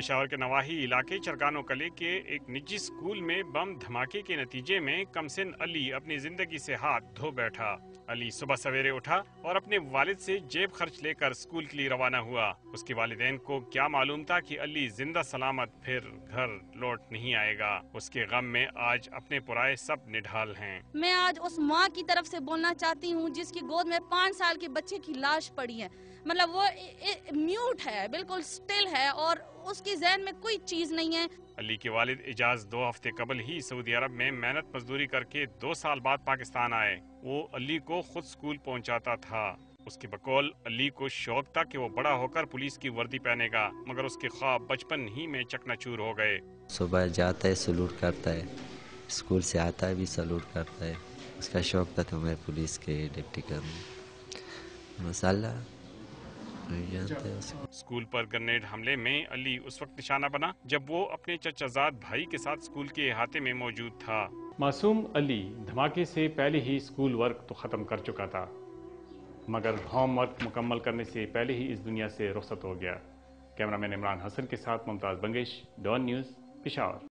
पेशावर के नवाही इलाके चरकानो कले के एक निजी स्कूल में बम धमाके के नतीजे में कमसिन अली अपनी जिंदगी से हाथ धो बैठा। अली सुबह सवेरे उठा और अपने वालिद से जेब खर्च लेकर स्कूल के लिए रवाना हुआ। उसके वालिदैन को क्या मालूम था कि अली जिंदा सलामत फिर घर लौट नहीं आएगा। उसके गम में आज अपने पुराए सब निढाल हैं। मैं आज उस माँ की तरफ से बोलना चाहती हूँ जिसकी गोद में 5 साल के बच्चे की लाश पड़ी है। मतलब वो म्यूट है, बिल्कुल स्टिल है और उसकी ज़हन में कोई चीज नहीं है। अली के वालिद इजाज 2 हफ्ते कबल ही सऊदी अरब में मेहनत मजदूरी करके 2 साल बाद पाकिस्तान आए। वो अली को खुद स्कूल पहुंचाता था। उसके बकौल अली को शौक था कि वो बड़ा होकर पुलिस की वर्दी पहनेगा, मगर उसके ख्वाब बचपन ही में चकनाचूर हो गए। सुबह जाता है, सलूट करता है, स्कूल से आता है भी सलूट करता है। उसका शौक था तो मैं पुलिस के डिप्टी करूँ। मसाला स्कूल पर ग्रेनेड हमले में अली उस वक्त निशाना बना जब वो अपने चचाजाद भाई के साथ स्कूल के अहाते में मौजूद था। मासूम अली धमाके से पहले ही स्कूल वर्क तो ख़त्म कर चुका था, मगर होमवर्क मुकम्मल करने से पहले ही इस दुनिया से रुखसत हो गया। कैमरामैन इमरान हसन के साथ मुमताज़ बंगेश, डॉन न्यूज़, पेशावर।